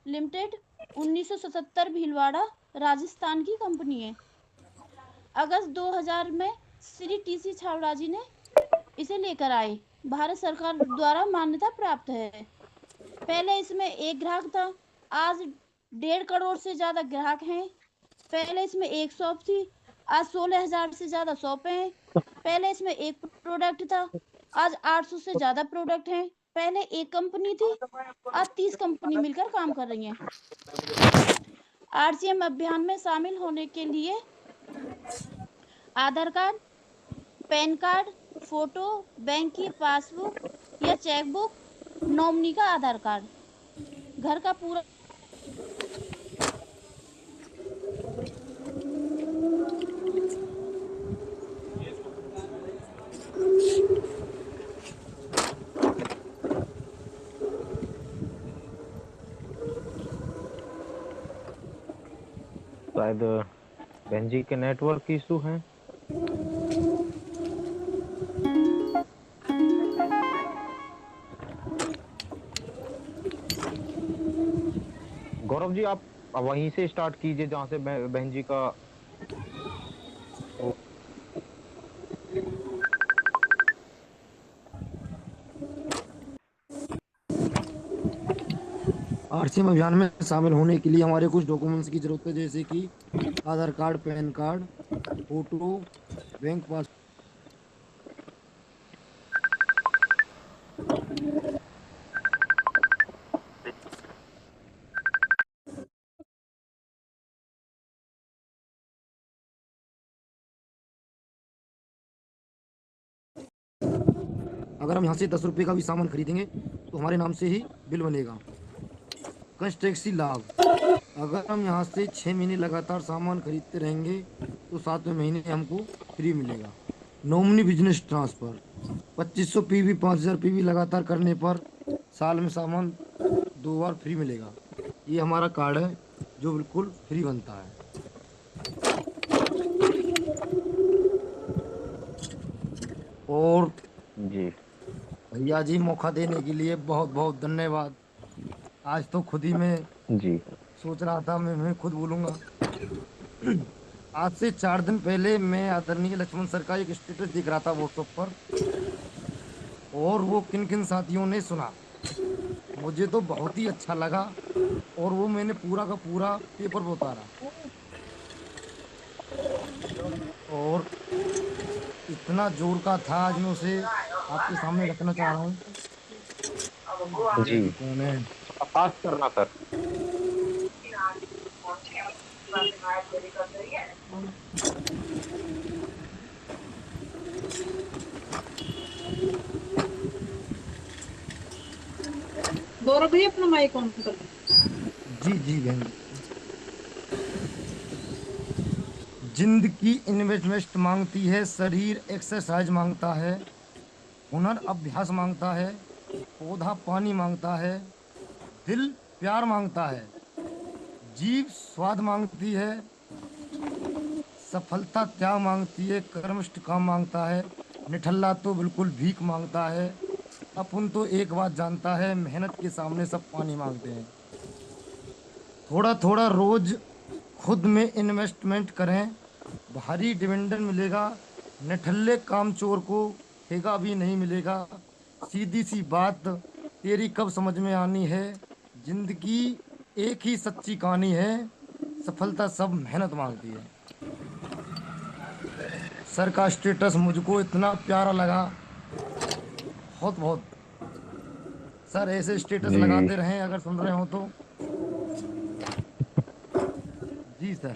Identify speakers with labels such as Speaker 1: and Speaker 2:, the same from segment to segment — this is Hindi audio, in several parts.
Speaker 1: लिमिटेड 1977 भीलवाड़ा राजस्थान की कंपनी है। अगस्त 2000 में श्री टीसी छावड़ा जी ने इसे लेकर आए। भारत सरकार द्वारा मान्यता प्राप्त है। पहले इसमें एक ग्राहक था, आज 1.5 करोड़ से ज्यादा ग्राहक हैं। पहले इसमें एक शॉप थी, आज 16,000 से ज्यादा शॉपें हैं। पहले इसमें एक प्रोडक्ट था, आज 800 से ज्यादा प्रोडक्ट हैं। पहले एक कंपनी थी, आज 30 कंपनी मिलकर काम कर रही हैं। आरसीएम अभियान में शामिल होने के लिए Aadhaar card, PAN card, photo, bank की पासबुक या चेकबुक, नॉमिनी का आधार कार्ड, घर का पूरा
Speaker 2: शायद बहन जी के नेटवर्क इशू हैं। गौरव जी आप वहीं से स्टार्ट कीजिए जहां से बहन जी का
Speaker 3: आरसीएम अभियान में शामिल होने के लिए हमारे कुछ डॉक्यूमेंट्स की जरूरत है, जैसे कि Aadhaar card, PAN card, photo, bank पास। अगर हम यहाँ से 10 रुपये का भी सामान खरीदेंगे तो हमारे नाम से ही बिल बनेगा। कंस्ट्रेक्सी लाभ, अगर हम यहाँ से 6 महीने लगातार सामान खरीदते रहेंगे तो 7वें महीने हमको फ्री मिलेगा। Nominee business transfer, 2500 PV 5000 PV लगातार करने पर साल में सामान 2 बार फ्री मिलेगा। ये हमारा कार्ड है जो बिल्कुल फ्री बनता है। और
Speaker 2: जी
Speaker 3: भैया जी मौका देने के लिए बहुत बहुत धन्यवाद। आज तो खुद ही मैं
Speaker 2: जी
Speaker 3: सोच रहा था मैं खुद बोलूंगा। आज से 4 दिन पहले मैं आदरणीय लक्ष्मण सर का एक स्टेटस देख रहा था व्हाट्सएप पर, और वो किन किन साथियों ने सुना, मुझे तो बहुत ही अच्छा लगा और वो मैंने पूरा का पूरा पेपर पर उतारा और इतना जोर का था। आज मैं उसे आपके सामने रखना चाह रहा हूँ। भैया
Speaker 2: जी
Speaker 3: जी कौन है?
Speaker 2: पास करना सर।
Speaker 4: गौरव भैया अपना माइक ऑन कर।
Speaker 3: जी जी बहन जी। जिंदगी इन्वेस्टमेंट मांगती है, शरीर एक्सरसाइज मांगता है, हुनर अभ्यास मांगता है, पौधा पानी मांगता है, दिल प्यार मांगता है, जीभ स्वाद मांगती है, सफलता त्याग मांगती है, कर्मष्ट काम मांगता है, निठल्ला तो बिल्कुल भीख मांगता है। अपन तो एक बात जानता है, मेहनत के सामने सब पानी मांगते हैं। थोड़ा थोड़ा रोज खुद में इन्वेस्टमेंट करें, भारी डिविडेंड मिलेगा। निठल्ले कामचोर को ठेका भी नहीं मिलेगा। सीधी सी बात तेरी कब समझ में आनी है, जिंदगी एक ही सच्ची कहानी है, सफलता सब मेहनत मांगती है। सर का स्टेटस मुझको इतना प्यारा लगा, बहुत बहुत। सर ऐसे स्टेटस
Speaker 2: जी
Speaker 3: लगाते रहें अगर सुन रहे हो तो। जी सर,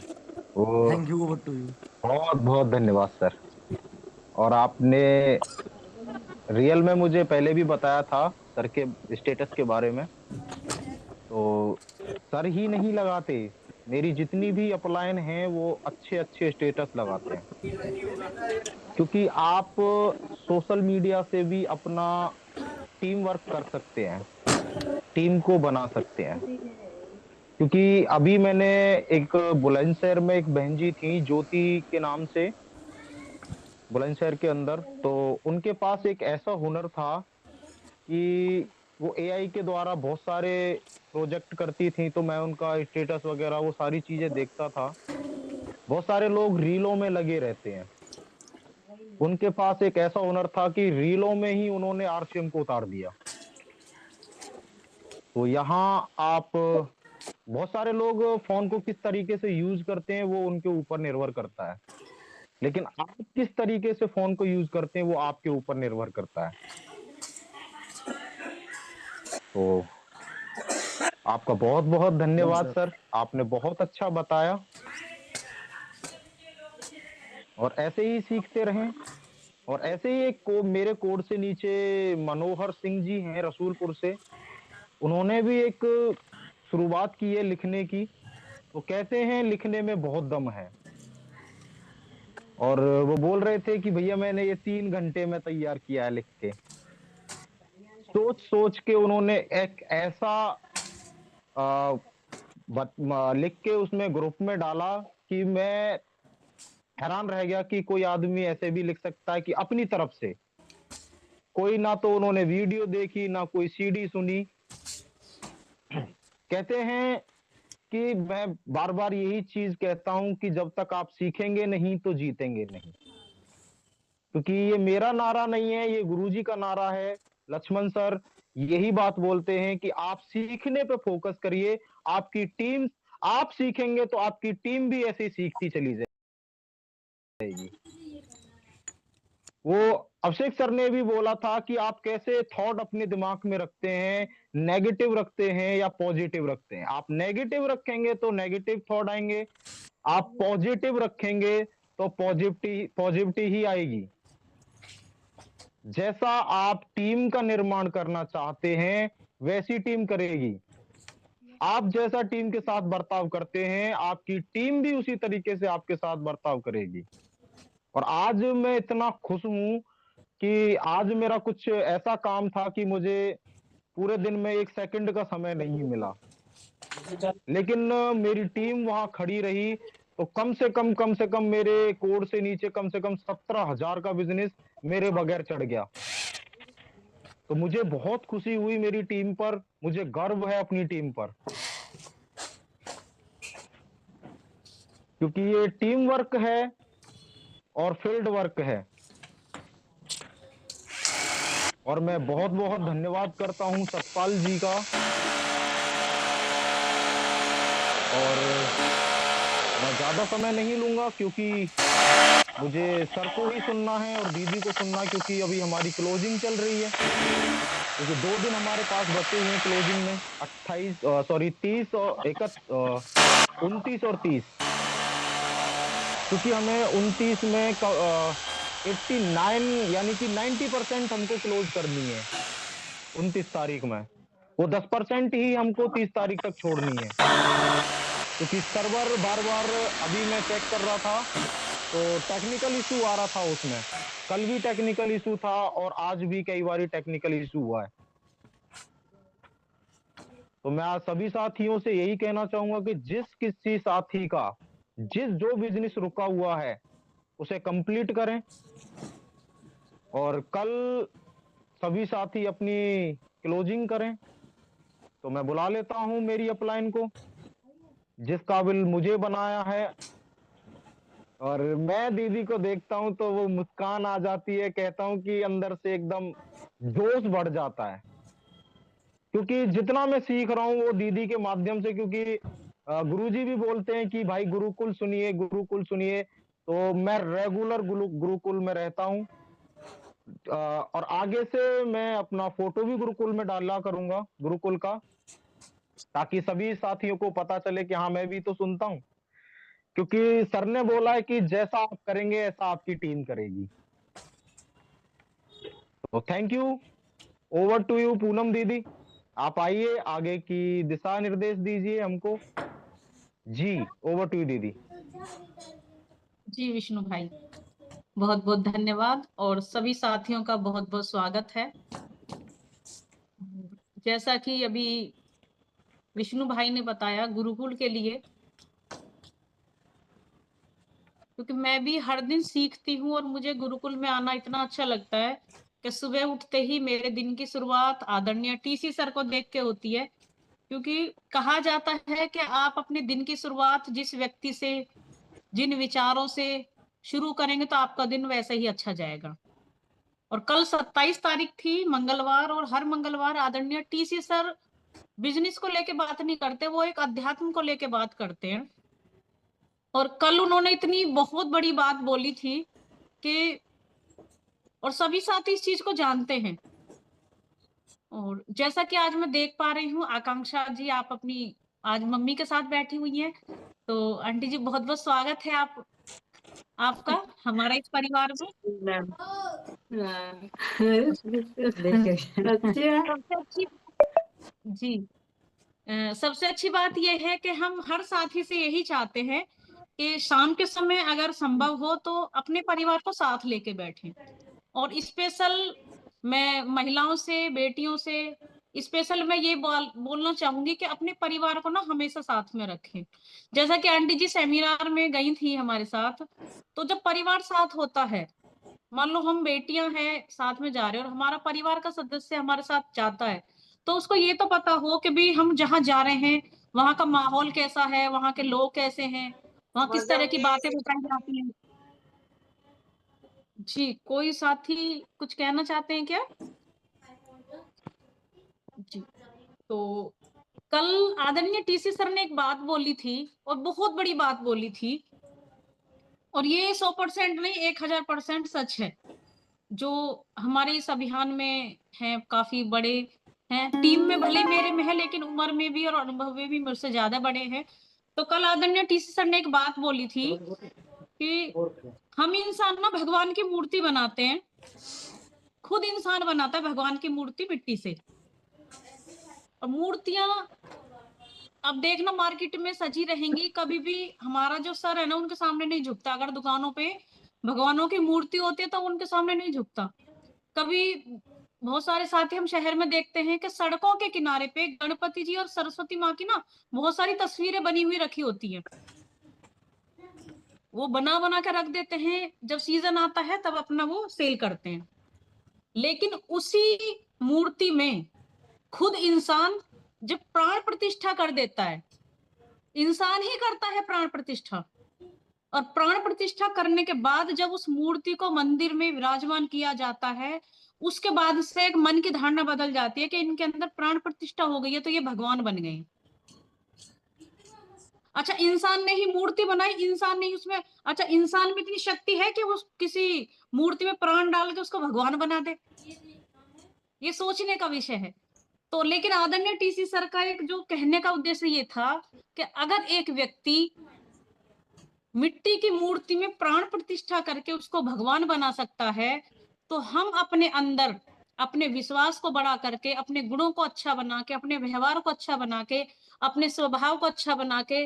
Speaker 2: वो
Speaker 3: thank you, over to you.
Speaker 2: बहुत बहुत धन्यवाद सर। और आपने रियल में मुझे पहले भी बताया था सर के स्टेटस के बारे में, तो सर ही नहीं लगाते, मेरी जितनी भी अपलाइन हैं वो अच्छे अच्छे स्टेटस लगाते हैं, क्योंकि आप सोशल मीडिया से भी अपना टीम वर्क कर सकते हैं, टीम को बना सकते हैं। क्योंकि अभी मैंने एक बुलंदशहर में एक बहन जी थी ज्योति के नाम से, बुलंदशहर के अंदर, तो उनके पास एक ऐसा हुनर था कि वो एआई के द्वारा बहुत सारे प्रोजेक्ट करती थी, तो मैं उनका स्टेटस वगैरह वो सारी चीजें देखता था। बहुत सारे लोग रीलों में लगे रहते हैं। उनके पास एक ऐसा हुनर था कि रीलों में ही उन्होंने आरसीएम को उतार दिया। तो यहाँ आप बहुत सारे लोग फोन को किस तरीके से यूज करते हैं वो उनके ऊपर निर्भर करता है, लेकिन आप किस तरीके से फोन को यूज करते हैं वो आपके ऊपर निर्भर करता है। तो आपका बहुत बहुत धन्यवाद सर, आपने बहुत अच्छा बताया और ऐसे ही सीखते रहें। और ऐसे ही एक मेरे कोड से नीचे मनोहर सिंह जी हैं रसूलपुर से, उन्होंने भी एक शुरुआत की है लिखने की। तो कहते हैं लिखने में बहुत दम है, और वो बोल रहे थे कि भैया मैंने ये 3 घंटे में तैयार किया है लिख के। सोच सोच के उन्होंने एक ऐसा आ, लिख के उसमें ग्रुप में डाला कि मैं हैरान रह गया कि कोई आदमी ऐसे भी लिख सकता है कि अपनी तरफ से। कोई ना तो उन्होंने वीडियो देखी ना कोई सीडी सुनी। कहते हैं कि मैं बार बार यही चीज कहता हूं कि जब तक आप सीखेंगे नहीं तो जीतेंगे नहीं, क्योंकि ये मेरा नारा नहीं है, ये गुरुजी का नारा है। लक्ष्मण सर यही बात बोलते हैं कि आप सीखने पे फोकस करिए, आपकी टीम, आप सीखेंगे तो आपकी टीम भी ऐसे ही सीखती चली जाएगी। वो अभिषेक सर ने भी बोला था कि आप कैसे थॉट अपने दिमाग में रखते हैं, नेगेटिव रखते हैं या पॉजिटिव रखते हैं। आप नेगेटिव रखेंगे तो नेगेटिव थॉट आएंगे, आप पॉजिटिव रखेंगे तो पॉजिटिविटी ही आएगी। जैसा आप टीम का निर्माण करना चाहते हैं वैसी टीम करेगी। आप जैसा टीम के साथ बर्ताव करते हैं आपकी टीम भी उसी तरीके से आपके साथ बर्ताव करेगी। और आज मैं इतना खुश हूं कि आज मेरा कुछ ऐसा काम था कि मुझे पूरे दिन में 1 सेकंड का समय नहीं मिला, लेकिन मेरी टीम वहां खड़ी रही। तो कम से कम मेरे कोड से नीचे कम से कम 17,000 का बिजनेस मेरे बगैर चढ़ गया। तो मुझे बहुत खुशी हुई मेरी टीम पर, मुझे गर्व है अपनी टीम पर, क्योंकि ये टीम वर्क है और फील्ड वर्क है। और मैं बहुत बहुत धन्यवाद करता हूं सतपाल जी का। और मैं ज्यादा समय नहीं लूंगा क्योंकि मुझे सर को ही सुनना है और दीदी को सुनना है, क्योंकि अभी हमारी क्लोजिंग चल रही है। क्योंकि 2 दिन हमारे पास बचे हुए हैं क्लोजिंग में, 30 और 29 और 30। क्योंकि हमें 29 में 89 यानी कि 90% हमको क्लोज करनी है 29 तारीख में। वो 10% ही हमको 30 तारीख तक छोड़नी है, क्योंकि सर्वर बार बार, अभी मैं चेक कर रहा था तो टेक्निकल इशू आ रहा था उसमें। कल भी टेक्निकल इशू था और आज भी कई बार टेक्निकल इशू हुआ है। तो मैं आज सभी साथियों से यही कहना चाहूंगा कि जिस किसी साथी का जो बिजनेस रुका हुआ है उसे कंप्लीट करें। और कल सभी साथी अपनी क्लोजिंग करें। तो मैं बुला लेता हूं मेरी अपलाइन को, जिस काबिल मुझे बनाया है। और मैं दीदी को देखता हूं तो वो मुस्कान आ जाती है, कहता हूं कि अंदर से एकदम जोश बढ़ जाता है, क्योंकि जितना मैं सीख रहा हूं वो दीदी के माध्यम से। क्योंकि गुरुजी भी बोलते हैं कि भाई गुरुकुल सुनिए, गुरुकुल सुनिए। तो मैं रेगुलर गुरुकुल में रहता हूं। और आगे से मैं अपना फोटो भी गुरुकुल में डाला करूंगा गुरुकुल का, ताकि सभी साथियों को पता चले कि हाँ मैं भी तो सुनता हूँ। क्योंकि सर ने बोला है कि जैसा आप करेंगे ऐसा आपकी टीम करेगी। तो thank you. Over to you Poonam दीदी, आप आइए, आगे की दिशा निर्देश दीजिए हमको। जी ओवर टू यू दीदी।
Speaker 4: जी विष्णु भाई, बहुत बहुत धन्यवाद और सभी साथियों का बहुत बहुत स्वागत है। जैसा कि अभी विष्णु भाई ने बताया गुरुकुल के लिए, क्योंकि मैं भी हर दिन सीखती हूँ और मुझे गुरुकुल में आना इतना अच्छा लगता है कि सुबह उठते ही मेरे दिन की शुरुआत आदरणीय टीसी सर को देख के होती है, क्योंकि कहा जाता है कि आप अपने दिन की शुरुआत जिस व्यक्ति से, जिन विचारों से शुरू करेंगे तो आपका दिन वैसे ही अच्छा जाएगा। और कल 27 तारीख थी, मंगलवार, और हर मंगलवार आदरणीय टीसी सर बिजनेस को लेके बात नहीं करते, वो एक अध्यात्म को लेके बात करते हैं। और कल उन्होंने इतनी बहुत बड़ी बात बोली थी कि, और सभी साथी इस चीज को जानते हैं। और जैसा कि आज मैं देख पा रही हूँ, आकांक्षा जी आप अपनी आज मम्मी के साथ बैठी हुई हैं, तो आंटी जी बहुत बहुत स्वागत है आपका हमारा इस परिवार में। सबसे अच्छी जी सबसे अच्छी बात यह है कि हम हर साथी से यही चाहते हैं कि शाम के समय अगर संभव हो तो अपने परिवार को साथ लेके बैठें। और स्पेशल मैं महिलाओं से, बेटियों से स्पेशल मैं ये बोलना चाहूंगी कि अपने परिवार को ना हमेशा साथ में रखें। जैसा कि आंटी जी सेमिनार में गई थी हमारे साथ, तो जब परिवार साथ होता है, मान लो हम बेटियां हैं साथ में जा रहे हैं और हमारा परिवार का सदस्य हमारे साथ जाता है, तो उसको ये तो पता हो कि भी हम जहाँ जा रहे हैं वहां का माहौल कैसा है, वहां के लोग कैसे हैं, वहां किस तरह की बातें बताई जाती हैं। जी कोई साथी कुछ कहना चाहते हैं क्या? जी तो कल आदरणीय टीसी सर ने एक बात बोली थी और बहुत बड़ी बात बोली थी, और ये 100% नहीं 1000% सच है। जो हमारे इस अभियान में हैं, काफी बड़े हैं, टीम में भले मेरे में है लेकिन उम्र में भी और अनुभव में भी मुझसे ज्यादा बड़े हैं। तो कल आदरणीय टीसी सर ने एक बात बोली थी कि हम इंसान ना भगवान की मूर्ति बनाते हैं, खुद इंसान बनाता है भगवान की मूर्ति मिट्टी से। और मूर्तियां अब देखना मार्केट में सजी रहेंगी, कभी भी हमारा जो सर है ना उनके सामने नहीं झुकता। अगर दुकानों पे भगवानों की मूर्ति होती है तो उनके सामने नहीं झुकता। कभी बहुत सारे साथी हम शहर में देखते हैं कि सड़कों के किनारे पे गणपति जी और सरस्वती माँ की ना बहुत सारी तस्वीरें बनी हुई रखी होती है, वो बना बना के रख देते हैं, जब सीजन आता है तब अपना वो सेल करते हैं। लेकिन उसी मूर्ति में खुद इंसान जब प्राण प्रतिष्ठा कर देता है, इंसान ही करता है प्राण प्रतिष्ठा, और प्राण प्रतिष्ठा करने के बाद जब उस मूर्ति को मंदिर में विराजमान किया जाता है, उसके बाद से एक मन की धारणा बदल जाती है कि इनके अंदर प्राण प्रतिष्ठा हो गई है तो ये भगवान बन गए। अच्छा इंसान ने ही मूर्ति बनाई, इंसान ने ही उसमें, अच्छा इंसान में इतनी शक्ति है कि वो किसी मूर्ति में प्राण डाल के उसको भगवान बना दे, ये सोचने का विषय है। तो लेकिन आदरणीय टीसी सर का एक जो कहने का उद्देश्य ये था कि अगर एक व्यक्ति मिट्टी की मूर्ति में प्राण प्रतिष्ठा करके उसको भगवान बना सकता है, तो हम अपने अंदर अपने विश्वास को बढ़ा करके, अपने गुणों को अच्छा बना के, अपने व्यवहार को अच्छा बना के, अपने स्वभाव को अच्छा बना के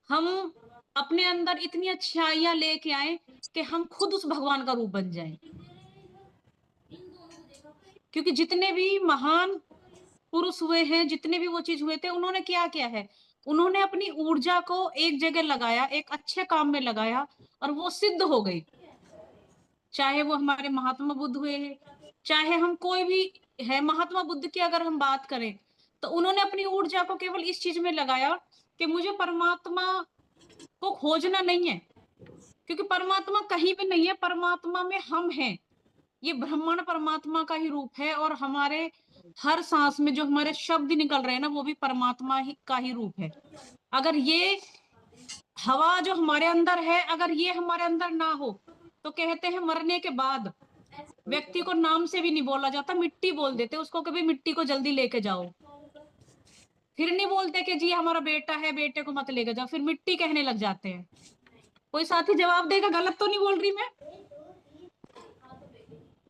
Speaker 4: हम अपने अंदर इतनी अच्छाइयां लेके आए कि हम खुद उस भगवान का रूप बन जाएं। क्योंकि जितने भी महान पुरुष हुए हैं, जितने भी वो चीज हुए थे, उन्होंने क्या किया है, उन्होंने अपनी ऊर्जा को एक जगह लगाया, एक अच्छे काम में लगाया और वो सिद्ध हो गई। चाहे वो हमारे महात्मा बुद्ध हुए हैं, चाहे हम कोई भी है, महात्मा बुद्ध की अगर हम बात करें तो उन्होंने अपनी ऊर्जा को केवल इस चीज में लगाया कि मुझे परमात्मा को खोजना नहीं है, क्योंकि परमात्मा कहीं भी नहीं है, परमात्मा में हम हैं। ये ब्रह्मांड परमात्मा का ही रूप है, और हमारे हर सांस में जो हमारे शब्द निकल रहे हैं ना, वो भी परमात्मा ही का ही रूप है। अगर ये हवा जो हमारे अंदर है, अगर ये हमारे अंदर ना हो, तो कहते हैं मरने के बाद व्यक्ति को नाम से भी नहीं बोला जाता, मिट्टी बोल देते उसको, कभी मिट्टी को जल्दी लेके जाओ। फिर नहीं बोलते कि जी हमारा बेटा है, बेटे को मत लेके जाओ, फिर मिट्टी कहने लग जाते हैं। कोई साथी जवाब देगा, गलत तो नहीं बोल रही मैं?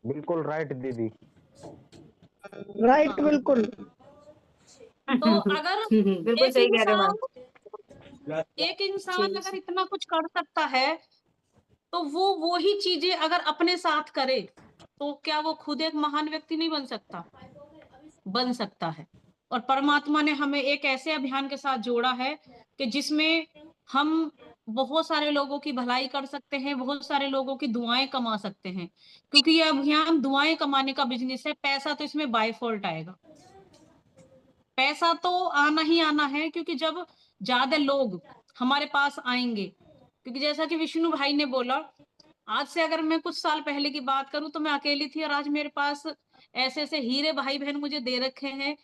Speaker 2: बिल्कुल राइट दीदी।
Speaker 5: राइट,
Speaker 4: हाँ।
Speaker 5: बिल्कुल।
Speaker 4: तो अगर
Speaker 5: बिल्कुल सही कह रहे हो मैम।
Speaker 4: एक इंसान अगर इतना कुछ कर सकता है, तो वो ही चीजें अगर अपने साथ करे, तो क्या वो खुद एक महान व्यक्ति नहीं बन सकता? बन सकता है। और परमात्मा ने हमें एक ऐसे अभियान के साथ जोड़ा है कि जिसमें हम बहुत सारे लोगों की भलाई कर सकते हैं, बहुत सारे लोगों की दुआएं कमा सकते हैं, क्योंकि ये अभियान दुआएं कमाने का बिजनेस है। पैसा तो इसमें बाय फॉल्ट आएगा, पैसा तो आना ही आना है, क्योंकि जब ज्यादा लोग हमारे पास आएंगे, क्योंकि जैसा कि विष्णु भाई ने बोला, आज से अगर मैं कुछ साल पहले की बात करूं तो मैं अकेली थी, और आज मेरे पास ऐसे ऐसे हीरे भाई बहन मुझे दे रखे हैं।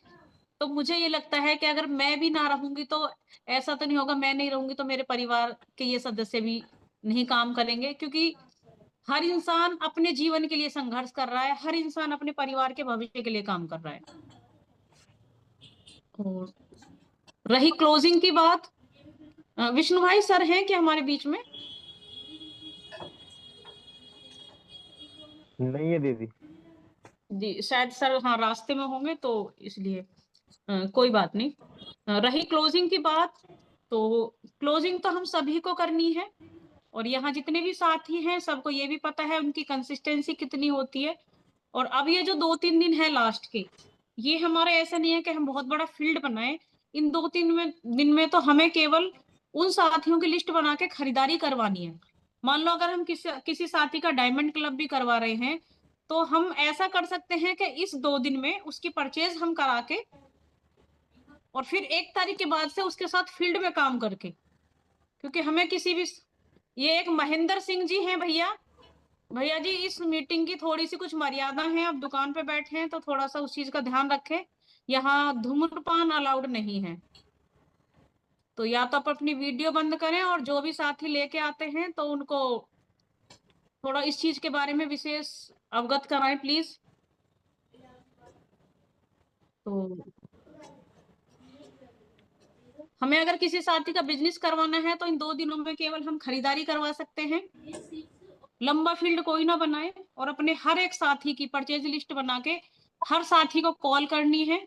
Speaker 4: तो मुझे ये लगता है कि अगर मैं भी ना रहूंगी तो ऐसा तो नहीं होगा, मैं नहीं रहूंगी तो मेरे परिवार के ये सदस्य भी नहीं काम करेंगे, क्योंकि हर इंसान अपने जीवन के लिए संघर्ष कर रहा है, हर इंसान अपने परिवार के भविष्य के लिए काम कर रहा है। और रही क्लोजिंग की बात, विष्णु भाई सर हैं क्या हमारे बीच में?
Speaker 2: नहीं है दीदी।
Speaker 4: जी शायद सर हाँ रास्ते में होंगे, तो इसलिए कोई बात नहीं। रही क्लोजिंग की बात, तो क्लोजिंग तो हम सभी को करनी है, और यहाँ जितने भी साथी हैं सबको ये भी पता है उनकी कंसिस्टेंसी कितनी होती है। और अब ये जो 2-3 दिन है लास्ट के, ये हमारे ऐसा नहीं है कि हम बहुत बड़ा फील्ड बनाए। इन 2-3 दिन में तो हमें केवल उन साथियों की लिस्ट बना के खरीदारी करवानी है। मान लो अगर हम किसी साथी का डायमंड क्लब भी करवा रहे हैं, तो हम ऐसा कर सकते हैं कि इस 2 दिन में उसकी परचेज हम करा के, और फिर 1 तारीख के बाद से उसके साथ फील्ड में काम करके, क्योंकि हमें किसी भी, ये एक महेंद्र सिंह जी हैं भैया, भैया जी इस मीटिंग की थोड़ी सी कुछ मर्यादा है, आप दुकान पे बैठे हैं तो थोड़ा सा उस चीज का ध्यान रखें। यहाँ धूम्रपान अलाउड नहीं है, तो या तो आप अपनी वीडियो बंद करें, और जो भी साथी लेके आते हैं तो उनको थोड़ा इस चीज के बारे में विशेष अवगत कराएं प्लीज। तो हमें अगर किसी साथी का बिजनेस करवाना है तो इन 2 दिनों में केवल हम खरीदारी करवा सकते हैं। लंबा फील्ड कोई ना बनाए, और अपने हर एक साथी की परचेज लिस्ट बना के हर साथी को कॉल करनी है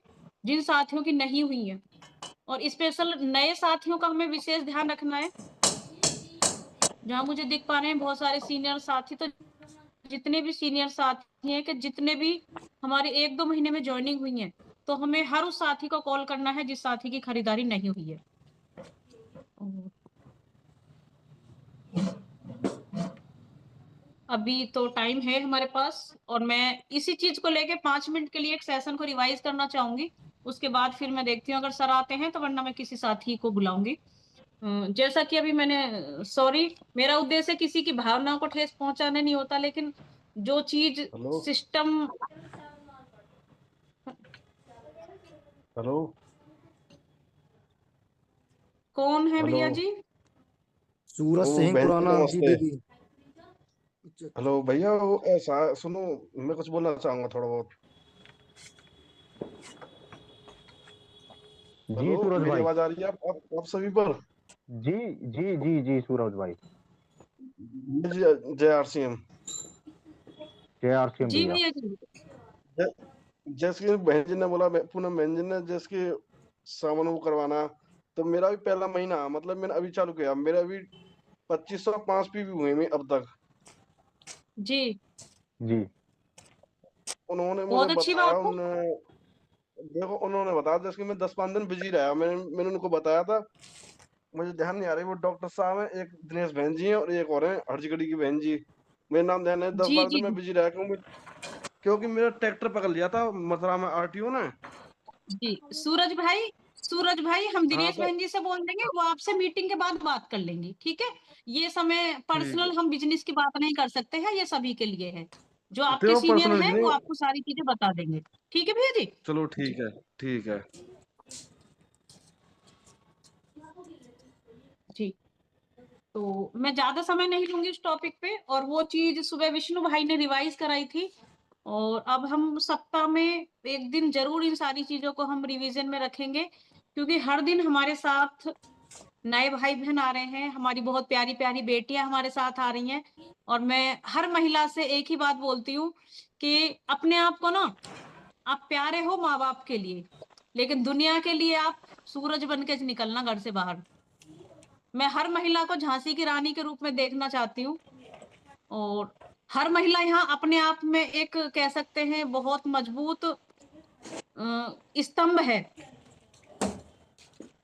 Speaker 4: जिन साथियों की नहीं हुई है, और स्पेशल नए साथियों का हमें विशेष ध्यान रखना है। जहां मुझे दिख पा रहे हैं बहुत सारे सीनियर साथी, तो जितने भी सीनियर साथी हैं कि जितने भी हमारे 1-2 महीने में ज्वाइनिंग हुई है, तो हमें हर उस साथी को कॉल करना है जिस साथी की खरीदारी नहीं हुई है। अभी तो टाइम है हमारे पास, और मैं इसी चीज को लेके 5 मिनट के लिए एक सेशन को रिवाइज करना चाहूंगी। उसके बाद फिर मैं देखती हूँ अगर सर आते हैं तो, वरना मैं किसी साथी को बुलाऊंगी। जैसा कि अभी मैंने, सॉरी, मेरा उद्देश्य किसी की भावना को ठेस पहुंचाना नहीं होता, लेकिन जो चीज
Speaker 6: हेलो
Speaker 4: सिस्टम।
Speaker 6: हेलो
Speaker 4: कौन है
Speaker 6: हेलो
Speaker 4: भैया जी?
Speaker 3: सूरज
Speaker 6: ओ
Speaker 3: सिंह
Speaker 6: बहन जी
Speaker 3: खुराना जी
Speaker 6: नमस्ते।
Speaker 3: दीदी।
Speaker 6: हेलो भैया, वो ऐसा सुनो, मैं कुछ बोलना चाहूंगा थोड़ा बहुत।
Speaker 2: जी
Speaker 6: हेलो,
Speaker 2: सूरज
Speaker 6: मेरी
Speaker 2: भाई।
Speaker 6: आवाज आ रही है आप सभी पर?
Speaker 2: जी जी जी जी सूरज भाई।
Speaker 6: जय RCM।
Speaker 2: जय RCM
Speaker 4: जी
Speaker 2: भैया।
Speaker 4: भैया जी।
Speaker 6: जैसे कि बहन जी ने बोला, पूनम बहन जी ने जैसे कि सामान वो करवाना, तो मेरा भी पहला महीना, मतलब मैंने अभी चालू किया, मेरा अभी 2505 PV हुए में अब तक।
Speaker 4: जी
Speaker 2: जी
Speaker 6: उन्होंने मुझे
Speaker 4: बहुत अच्छी
Speaker 6: बताया,
Speaker 4: बात है।
Speaker 6: उन्होंने बताया, जैसे कि मैं 10-5 दिन बिजी रहा, मैंने उनको बताया था। मुझे ध्यान नहीं आ रही, वो डॉक्टर साहब हैं, एक दिनेश बहन जी हैं और एक और हैं हरजिगड़ी की बहन जी। मेरा नाम ध्यान है, दस
Speaker 4: जी
Speaker 6: बारह दिन
Speaker 4: जी
Speaker 6: में
Speaker 4: जी
Speaker 6: बिजी रहा, क्योंकि मेरा ट्रैक्टर पकड़ लिया था मथुरा में RTO ने।
Speaker 4: जी। सूरज भाई हम
Speaker 6: हाँ
Speaker 4: दिनेश
Speaker 6: तो
Speaker 4: बहन जी से बोल देंगे, वो आपसे मीटिंग के बाद बात कर लेंगी, ठीक है? ये समय
Speaker 6: ठीक
Speaker 4: पर्सनल हम बिजनेस की बात नहीं कर सकते हैं, ये सभी के लिए है। जो
Speaker 6: है,
Speaker 4: आपके
Speaker 6: तो
Speaker 4: सीनियर
Speaker 6: पर्सनल भी
Speaker 4: हैं वो
Speaker 6: नहीं।
Speaker 4: आपको सारी चीजें बता देंगे, ठीक है भैया जी?
Speaker 6: चलो ठीक है, ठीक है।
Speaker 4: जी। तो मैं ज्यादा समय नहीं लूंगी इस टॉपिक पे, और वो चीज सुबह विष्णु भाई ने रिवाइज कराई थी, और अब हम सप्ताह में एक दिन जरूर इन सारी चीजों को हम रिवीजन में रखेंगे, क्योंकि हर दिन हमारे साथ नए भाई बहन आ रहे हैं, हमारी बहुत प्यारी प्यारी बेटियां हमारे साथ आ रही हैं। और मैं हर महिला से एक ही बात बोलती हूँ कि अपने आप को ना, आप प्यारे हो माँ बाप के लिए, लेकिन दुनिया के लिए आप सूरज बन के निकलना घर से बाहर। मैं हर महिला को झांसी की रानी के रूप में देखना चाहती हूँ, और हर महिला यहाँ अपने आप में एक, कह सकते हैं, बहुत मजबूत स्तंभ है,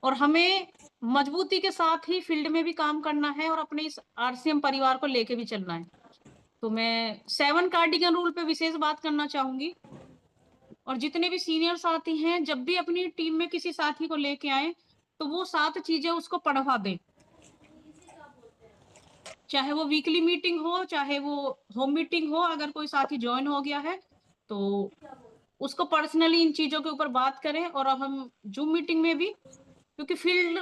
Speaker 4: और हमें मजबूती के साथ ही फील्ड में भी काम करना है और अपने इस आरसीएम परिवार को लेके भी चलना है। तो मैं 7 कार्डिगन रूल पे विशेष बात करना चाहूंगी। और जितने भी सीनियर साथी हैं, जब भी अपनी टीम में किसी साथी को लेके आए तो वो 7 चीजें उसको पढ़वा दें। चाहे वो वीकली मीटिंग हो, चाहे वो होम मीटिंग हो, अगर कोई साथी ज्वाइन हो गया है तो उसको पर्सनली इन चीजों के ऊपर बात करें। और अब हम जूम मीटिंग में भी, क्योंकि फील्ड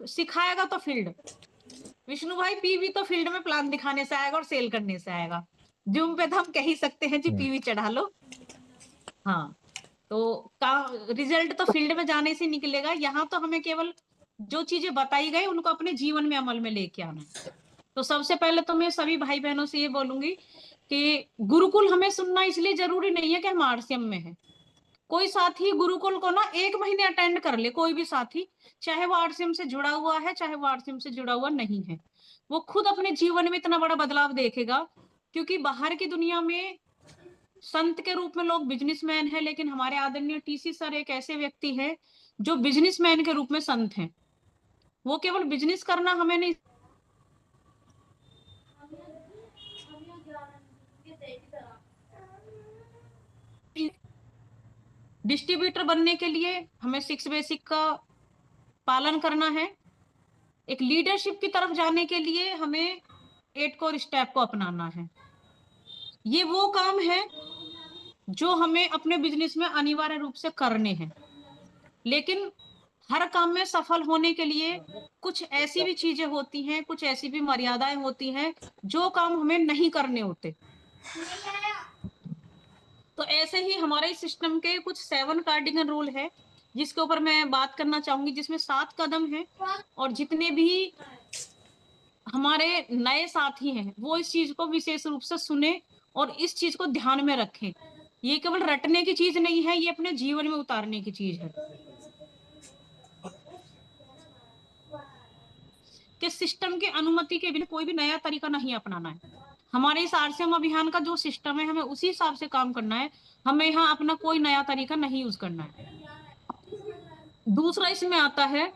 Speaker 4: सिखाएगा तो फील्ड, विष्णु भाई पीवी तो फील्ड में प्लान दिखाने से आएगा और सेल करने से आएगा। जूम पे तो हम कह ही सकते हैं जी पीवी चढ़ा लो। हाँ, तो रिजल्ट तो फील्ड में जाने से निकलेगा। यहाँ तो हमें केवल जो चीजें बताई गई उनको अपने जीवन में अमल में लेके आना है। तो सबसे पहले तो मैं सभी भाई बहनों से ये बोलूंगी कि गुरुकुल हमें सुनना इसलिए जरूरी नहीं है कि हम आरसीएम में हैं। कोई साथी गुरुकुल को ना 1 महीने अटेंड कर ले, कोई भी साथी, चाहे वो आरसीएम से जुड़ा हुआ है चाहे वो आरसीएम से जुड़ा हुआ नहीं है, वो खुद अपने जीवन में इतना बड़ा बदलाव देखेगा। क्योंकि बाहर की दुनिया में संत के रूप में लोग बिजनेसमैन है, लेकिन हमारे आदरणीय टीसी सर एक ऐसे व्यक्ति है जो बिजनेसमैन के रूप में संत हैं। वो केवल बिजनेस करना हमें नहीं, डिस्ट्रीब्यूटर बनने के लिए हमें 6 बेसिक का पालन करना है। एक लीडरशिप की तरफ जाने के लिए हमें 8 कोर स्टेप को अपनाना है। ये वो काम है जो हमें अपने बिजनेस में अनिवार्य रूप से करने हैं। लेकिन हर काम में सफल होने के लिए कुछ ऐसी भी चीजें होती हैं, कुछ ऐसी भी मर्यादाएं होती हैं जो काम हमें नहीं करने होते। तो ऐसे ही हमारे सिस्टम के कुछ 7 कार्डिनल रूल है जिसके ऊपर मैं बात करना चाहूंगी, जिसमें 7 कदम है। और जितने भी हमारे नए साथी हैं वो इस चीज को विशेष रूप से सुने और इस चीज को ध्यान में रखें। ये केवल रटने की चीज नहीं है, ये अपने जीवन में उतारने की चीज है। कि सिस्टम की अनुमति के बिना कोई भी नया तरीका नहीं अपनाना है। हमारे इस आरसीएम अभियान का जो सिस्टम है हमें उसी हिसाब से काम करना है। हमें यहाँ अपना कोई नया तरीका नहीं यूज करना है। दूसरा इसमें आता है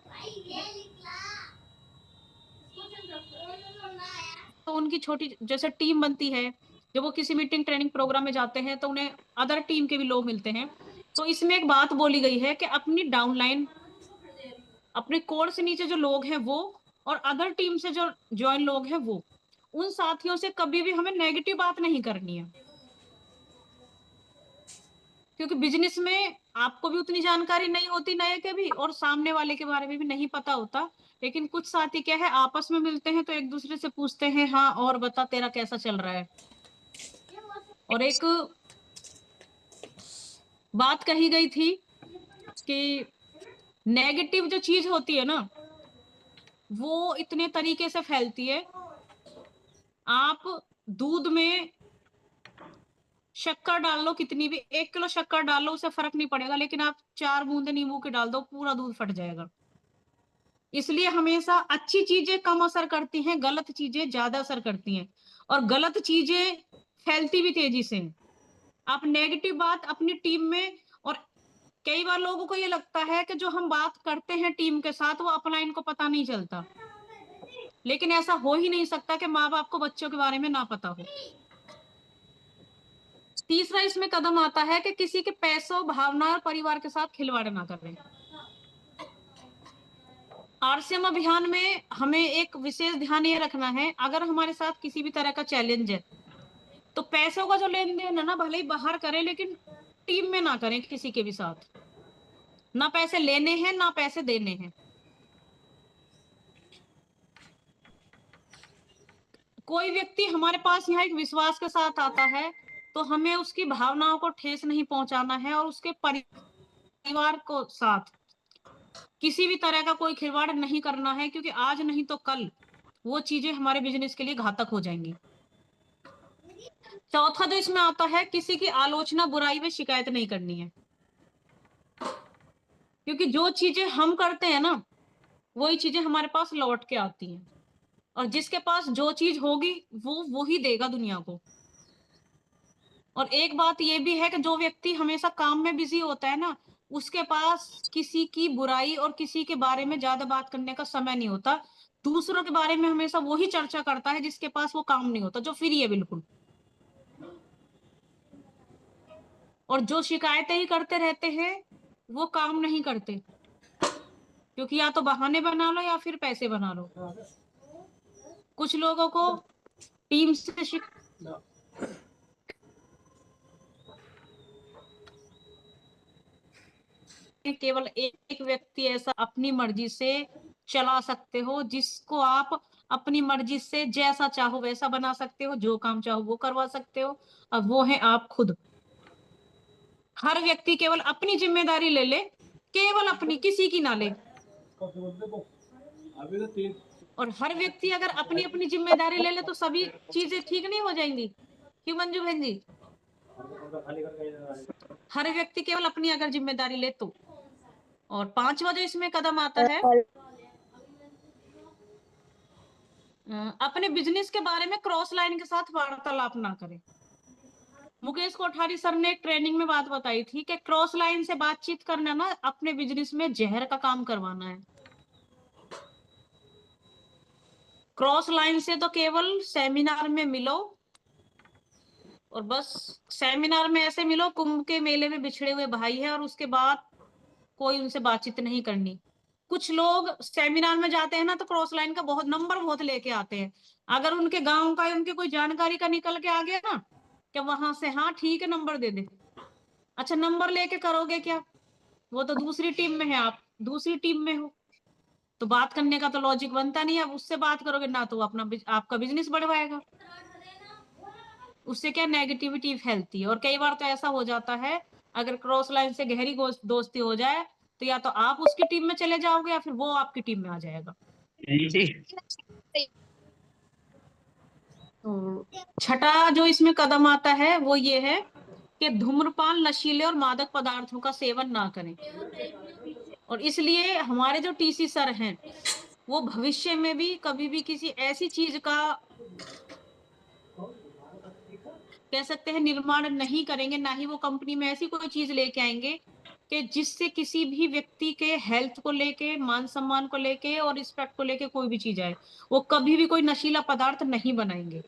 Speaker 4: तो उनकी छोटी जैसे टीम बनती है, जब वो किसी मीटिंग ट्रेनिंग प्रोग्राम में जाते हैं तो उन्हें अदर टीम के भी लोग मिलते हैं। तो इसमें एक बात बोली गई है कि अपनी डाउनलाइन, अपने कोर से नीचे जो लोग हैं वो, और अदर टीम से जो ज्वाइन लोग हैं वो, उन साथियों से कभी भी हमें नेगेटिव बात नहीं करनी है। क्योंकि बिजनेस में आपको भी उतनी जानकारी नहीं होती नए के भी, और सामने वाले के बारे में भी नहीं पता होता। लेकिन कुछ साथी क्या है, आपस में मिलते हैं तो एक दूसरे से पूछते हैं, हाँ और बता तेरा कैसा चल रहा है। और एक बात कही गई थी कि नेगेटिव जो चीज होती है ना वो इतने तरीके से फैलती है। आप दूध में शक्कर डाल लो, कितनी भी, 1 किलो शक्कर डाल लो, उसे फर्क नहीं पड़ेगा। लेकिन आप 4 बूंदे नींबू के डाल दो, पूरा दूध फट जाएगा। इसलिए हमेशा अच्छी चीजें कम असर करती हैं, गलत चीजें ज्यादा असर करती हैं। और गलत चीजें फैलती भी तेजी से। आप नेगेटिव बात अपनी टीम में, और कई बार लोगों को ये लगता है कि जो हम बात करते हैं टीम के साथ वो अपना इनको पता नहीं चलता। लेकिन ऐसा हो ही नहीं सकता कि माँ बाप को बच्चों के बारे में ना पता हो। तीसरा इसमें कदम आता है कि किसी के पैसों, भावना और परिवार के साथ खिलवाड़ ना करें। आरसीएम अभियान में हमें एक विशेष ध्यान ये रखना है, अगर हमारे साथ किसी भी तरह का चैलेंज है तो पैसों का जो लेन देन है ना, भले ही बाहर करें लेकिन टीम में ना करें किसी के भी साथ। ना पैसे लेने हैं ना पैसे देने हैं। कोई व्यक्ति हमारे पास यहाँ एक विश्वास के साथ आता है तो हमें उसकी भावनाओं को ठेस नहीं पहुंचाना है, और उसके परिवार को साथ किसी भी तरह का कोई खिलवाड़ नहीं करना है। क्योंकि आज नहीं तो कल वो चीजें हमारे बिजनेस के लिए घातक हो जाएंगी। चौथा जो इसमें आता है, किसी की आलोचना, बुराई में शिकायत नहीं करनी है। क्योंकि जो चीजें हम करते हैं ना वही चीजें हमारे पास लौट के आती हैं। और जिसके पास जो चीज होगी वो ही देगा दुनिया को। और एक बात ये भी है कि जो व्यक्ति हमेशा काम में बिजी होता है ना, उसके पास किसी की बुराई और किसी के बारे में ज्यादा बात करने का समय नहीं होता। दूसरों के बारे में हमेशा वही चर्चा करता है जिसके पास वो काम नहीं होता, जो फ्री है बिल्कुल। और जो शिकायतें ही करते रहते हैं वो काम नहीं करते, क्योंकि या तो बहाने बना लो या फिर पैसे बना लो। कुछ लोगों को टीम से केवल एक व्यक्ति ऐसा अपनी मर्जी से चला सकते हो, जिसको आप अपनी मर्जी से जैसा चाहो वैसा बना सकते हो, जो काम चाहो वो करवा सकते हो, और वो है आप खुद। हर व्यक्ति केवल अपनी जिम्मेदारी ले ले, केवल अपनी, किसी की ना ले। और हर व्यक्ति अगर अपनी अपनी जिम्मेदारी ले ले तो सभी चीजें ठीक नहीं हो जाएंगी, क्यों मंजू बहन जी? हर व्यक्ति केवल अपनी अगर जिम्मेदारी ले तो। और पांचवा जो इसमें कदम आता है, अपने बिजनेस के बारे में क्रॉस लाइन के साथ वार्तालाप ना करें। मुकेश कोठारी सर ने एक ट्रेनिंग में बात बताई थी कि क्रॉस लाइन से बातचीत करना ना अपने बिजनेस में जहर का काम करवाना है। क्रॉस लाइन से तो केवल सेमिनार में मिलो, और बस सेमिनार में ऐसे मिलो कुंभ के मेले में बिछड़े हुए भाई है, और उसके बाद कोई उनसे बातचीत नहीं करनी। कुछ लोग सेमिनार में जाते हैं ना तो क्रॉस लाइन का बहुत लेके आते हैं। अगर उनके गांव का, उनके कोई जानकारी का निकल के आ गया ना कि वहां से, हाँ ठीक है नंबर दे दे। अच्छा नंबर लेके करोगे क्या? वो तो दूसरी टीम में है, आप दूसरी टीम में हो, तो बात करने का तो लॉजिक बनता नहीं है। अब उससे बात करोगे ना तो आपका बिजनेस बढ़वाएगा, उससे क्या नेगेटिविटी फैलती है। और कई बार तो ऐसा हो जाता है, अगर क्रॉस लाइन से गहरी दोस्ती हो जाए तो या तो आप उसकी टीम में चले जाओगे या फिर वो आपकी टीम में आ जाएगा। तो छठा जो इसमें कदम आता है वो ये है कि धूम्रपान, नशीले और मादक पदार्थों का सेवन ना करें। और इसलिए हमारे जो टीसी सर हैं वो भविष्य में भी कभी भी किसी ऐसी चीज का, कह सकते हैं, निर्माण नहीं करेंगे, ना ही वो कंपनी में ऐसी कोई चीज लेके आएंगे कि जिससे किसी भी व्यक्ति के हेल्थ को लेके, मान सम्मान को लेके और रिस्पेक्ट को लेके कोई भी चीज आए। वो कभी भी कोई नशीला पदार्थ नहीं बनाएंगे,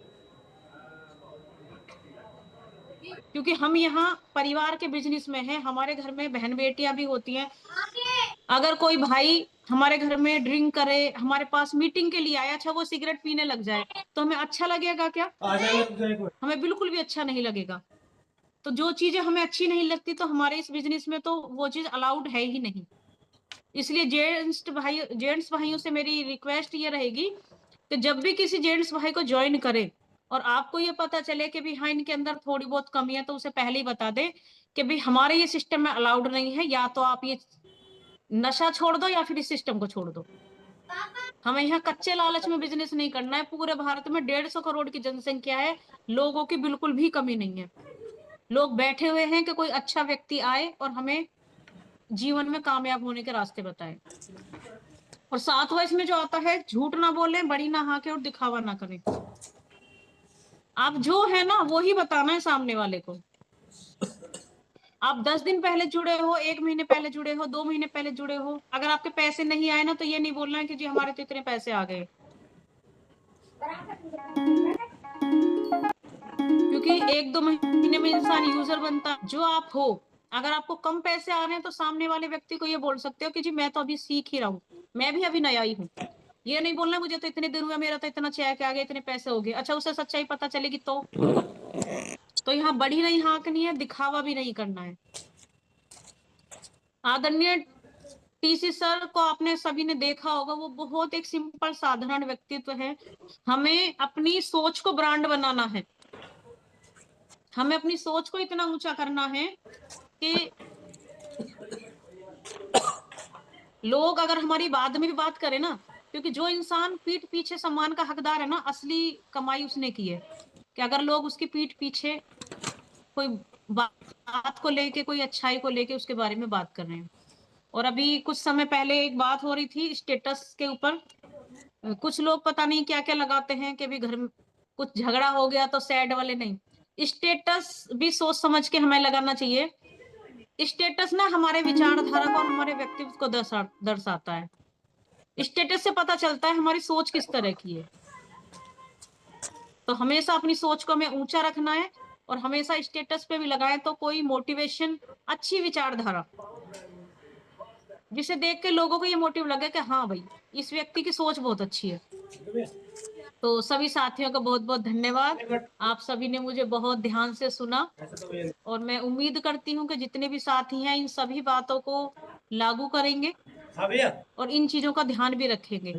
Speaker 4: क्योंकि हम यहाँ परिवार के बिजनेस में हैं। हमारे घर में बहन बेटियां भी होती हैं। अगर कोई भाई हमारे घर में ड्रिंक करे, हमारे पास मीटिंग के लिए आया, अच्छा वो सिगरेट पीने लग जाए, तो हमें अच्छा लगेगा क्या? हमें बिल्कुल भी अच्छा नहीं लगेगा। तो जो चीजें हमें अच्छी नहीं लगती तो हमारे इस बिजनेस में तो वो चीज अलाउड है ही नहीं। इसलिए जेंट्स भाइयों से मेरी रिक्वेस्ट ये रहेगी कि जब भी किसी जेंट्स भाई को ज्वाइन करे और आपको ये पता चले कि भी हाँ इनके अंदर थोड़ी बहुत कमी है, तो उसे पहले ही बता दे कि भाई हमारे ये सिस्टम में अलाउड नहीं है, या तो आप ये नशा छोड़ दो या फिर इस सिस्टम को छोड़ दो। हमें यहाँ कच्चे लालच में बिजनेस नहीं करना है। पूरे भारत में 150 करोड़ की जनसंख्या है, लोगों की बिल्कुल भी कमी नहीं है। लोग बैठे हुए हैं कि कोई अच्छा व्यक्ति आए और हमें जीवन में कामयाब होने के रास्ते बताए। और सातवां इसमें जो आता है, झूठ ना बोले, बड़ी ना हाके और दिखावा ना करें। आप जो है ना वो ही बताना है सामने वाले को। आप 10 दिन पहले जुड़े हो, 1 महीने पहले जुड़े हो, 2 महीने पहले जुड़े हो, अगर आपके पैसे नहीं आए ना तो ये नहीं बोलना है कि जी हमारे तो इतने पैसे आ गए, क्योंकि 1-2 महीने में इंसान यूजर बनता। जो आप हो, अगर आपको कम पैसे आ रहे हैं तो सामने वाले व्यक्ति को ये बोल सकते हो कि जी मैं तो अभी सीख ही रहा हूँ, मैं भी अभी नया ही हूँ। ये नहीं बोलना मुझे तो इतने दिन हुए, मेरा तो इतना चेक आ गया, इतने पैसे हो गए। अच्छा उसे सच्चाई पता चलेगी तो यहाँ बड़ी नहीं हाँकनी है, दिखावा भी नहीं करना है। आदरणीय टीसी सर को आपने सभी ने देखा होगा, वो बहुत एक सिंपल साधारण व्यक्तित्व है। हमें अपनी सोच को ब्रांड बनाना है, हमें अपनी सोच को इतना ऊंचा करना है कि लोग अगर हमारी बाद में भी बात करें ना, क्योंकि जो इंसान पीठ पीछे सम्मान का हकदार है ना, असली कमाई उसने की है। कि अगर लोग उसकी पीठ पीछे कोई बात को लेके, कोई अच्छाई को लेके उसके बारे में बात कर रहे हैं। और अभी कुछ समय पहले एक बात हो रही थी स्टेटस के ऊपर, कुछ लोग पता नहीं क्या क्या लगाते हैं कि भी घर में कुछ झगड़ा हो गया तो सैड वाले नहीं, स्टेटस भी सोच समझ के हमें लगाना चाहिए स्टेटस ना हमारे विचारधारा को और हमारे व्यक्तित्व को दर्शाता है। स्टेटस से पता चलता है हमारी सोच किस तरह की है। तो हमेशा अपनी सोच को हमें ऊंचा रखना है और हमेशा स्टेटस पे भी लगाए तो कोई मोटिवेशन, अच्छी विचारधारा जिसे देख के लोगों को ये मोटिव लगे कि हाँ भाई इस व्यक्ति की सोच बहुत अच्छी है। तो सभी साथियों का बहुत बहुत धन्यवाद। आप सभी ने मुझे बहुत ध्यान से सुना और मैं उम्मीद करती हूँ कि जितने भी साथी हैं इन सभी बातों को लागू करेंगे और इन चीजों का ध्यान भी रखेंगे।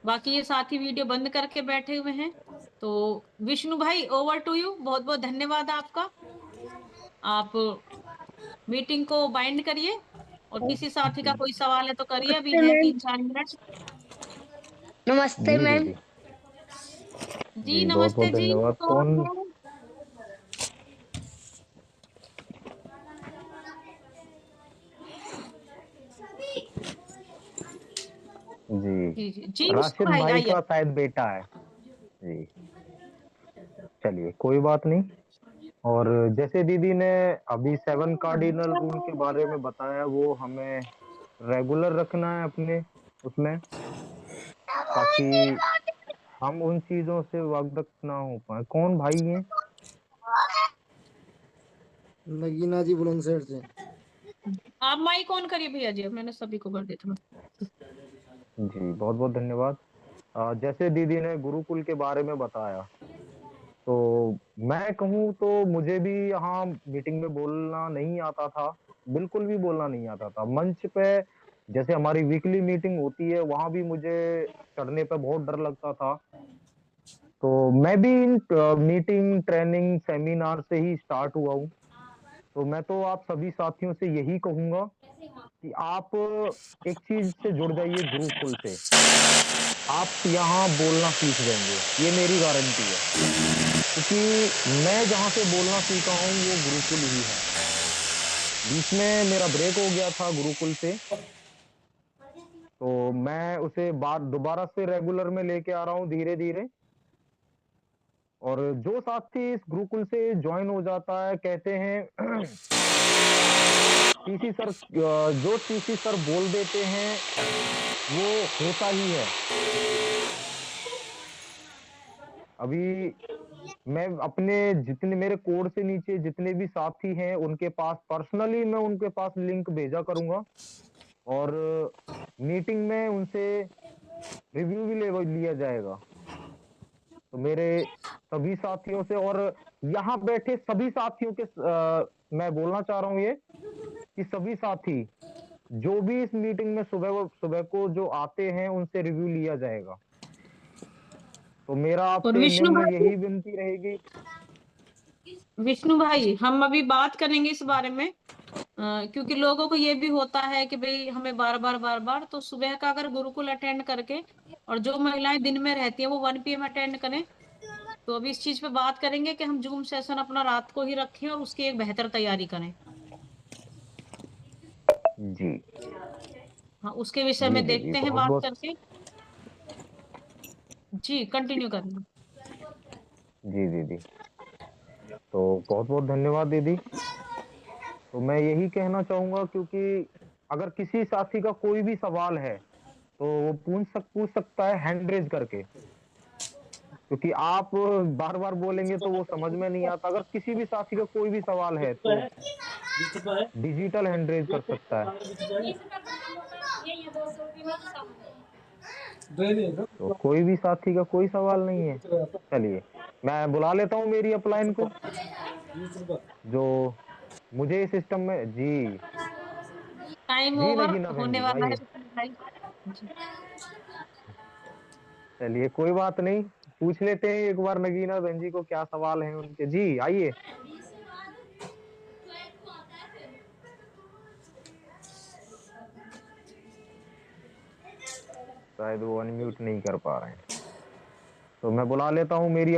Speaker 4: बाकी ये साथी वीडियो बंद करके बैठे हुए हैं। तो विष्णु भाई ओवर टू यू। बहुत बहुत धन्यवाद आपका। आप मीटिंग को बाइंड करिए और किसी साथी का कोई सवाल है तो करिए, अभी
Speaker 5: नमस्ते
Speaker 4: है
Speaker 5: मैम।
Speaker 4: 3-4 मिनट।
Speaker 5: नमस्ते
Speaker 2: जी
Speaker 5: मैम।
Speaker 2: दीदी।
Speaker 4: जी
Speaker 2: जी बहुत
Speaker 4: नमस्ते
Speaker 2: बहुत
Speaker 4: जी।
Speaker 2: धन्यवाद।
Speaker 4: कौन
Speaker 2: कौन?
Speaker 4: है?
Speaker 2: जी
Speaker 4: जी जी जी विष्णु
Speaker 2: राशिद
Speaker 4: भाई
Speaker 2: भाई
Speaker 4: आइए।
Speaker 2: का शायद बेटा है। जी चलिए कोई बात नहीं। और जैसे दीदी ने अभी 7 कार्डिनल रूल के बारे में बताया, वो हमें रेगुलर रखना है अपने उसमें, ताकि हम उन चीजों से वाकफ ना हो पाए। कौन भाई है?
Speaker 3: नगीना जी बुलंदशहर से।
Speaker 4: आप माइक ऑन करिए भैया जी, मैंने सभी को कर दिया था।
Speaker 2: जी बहुत बहुत धन्यवाद। जैसे दीदी ने गुरुकुल के बारे में बताया, तो मैं कहूँ तो मुझे भी यहाँ मीटिंग में बोलना नहीं आता था, बिल्कुल भी बोलना नहीं आता था। मंच पे जैसे हमारी वीकली मीटिंग होती है, वहां भी मुझे चढ़ने पे बहुत डर लगता था। तो मैं भी इन मीटिंग, ट्रेनिंग, सेमिनार से ही स्टार्ट हुआ हूँ। तो मैं तो आप सभी साथियों से यही कहूंगा कि आप एक चीज से जुड़ जाइए, गुरुकुल से। आप यहाँ बोलना सीख जाएंगे, ये मेरी गारंटी है। क्योंकि मैं जहाँ से बोलना सीखा हूँ वो गुरुकुल ही है। बीच में मेरा ब्रेक हो गया था गुरुकुल से, तो मैं उसे बार दोबारा से रेगुलर में लेके आ रहा हूँ धीरे धीरे। और जो साथी इस गुरुकुल से ज्वाइन हो जाता है, कहते हैं टीसी सर, जो टीसी सर बोल देते हैं वो होता ही है। अभी मैं अपने जितने मेरे कोड से नीचे जितने भी साथी हैं उनके पास पर्सनली मैं उनके पास लिंक भेजा करूंगा, और मीटिंग में उनसे रिव्यू भी लिया जाएगा। तो मेरे सभी साथियों से और यहाँ बैठे सभी साथियों के मैं बोलना चाह रहा हूँ ये कि सभी साथी जो भी इस मीटिंग में सुबह को जो आते हैं उनसे रिव्यू लिया जाएगा। तो मेरा
Speaker 4: और
Speaker 2: आपसे निम्न यही विनती रहेगी।
Speaker 4: विष्णु भाई हम अभी बात करेंगे इस बारे में, क्योंकि लोगों को ये भी होता है कि भाई हमें बार बार तो सुबह का अगर गुरुकुल अटेंड करके, और जो महिलाएं दिन में रहती हैं वो 1 PM अटेंड करें। तो अभी इस चीज पे बात करेंगे कि हम जूम सेशन अपना रात को ही रखें और उसकी एक बेहतर तैयारी करें।
Speaker 2: जी
Speaker 4: हाँ उसके विषय
Speaker 2: जी
Speaker 4: में
Speaker 2: दीदी
Speaker 4: देखते हैं
Speaker 2: बहुत
Speaker 4: बात
Speaker 2: बहुत।
Speaker 4: करके। जी कंटिन्यू करना।
Speaker 2: जी दीदी तो बहुत बहुत धन्यवाद दीदी। तो मैं यही कहना चाहूंगा, क्योंकि अगर किसी साथी का कोई भी सवाल है तो वो पूछ सकता है हैंड रेज करके। क्योंकि आप बार बार बोलेंगे तो वो समझ में नहीं आता। अगर किसी भी साथी का कोई भी सवाल है तो डिजिटल हैंड रेज कर सकता है। तो कोई भी साथी का कोई सवाल नहीं है। चलिए मैं बुला लेता हूँ मेरी अपलाइन को, जो मुझे इस सिस्टम में। जी
Speaker 4: टाइम
Speaker 2: जी
Speaker 4: ओवर
Speaker 2: नगीना बहन
Speaker 4: होने
Speaker 2: जी
Speaker 4: वाला है
Speaker 2: आइए।
Speaker 4: भाई। जी।
Speaker 2: चलिए कोई बात नहीं, पूछ लेते हैं एक बार नगीना बहन जी को क्या सवाल है उनके। जी आइए। शायद वो अनम्यूट नहीं कर पा रहे हैं, तो मैं बुला लेता हूँ मेरी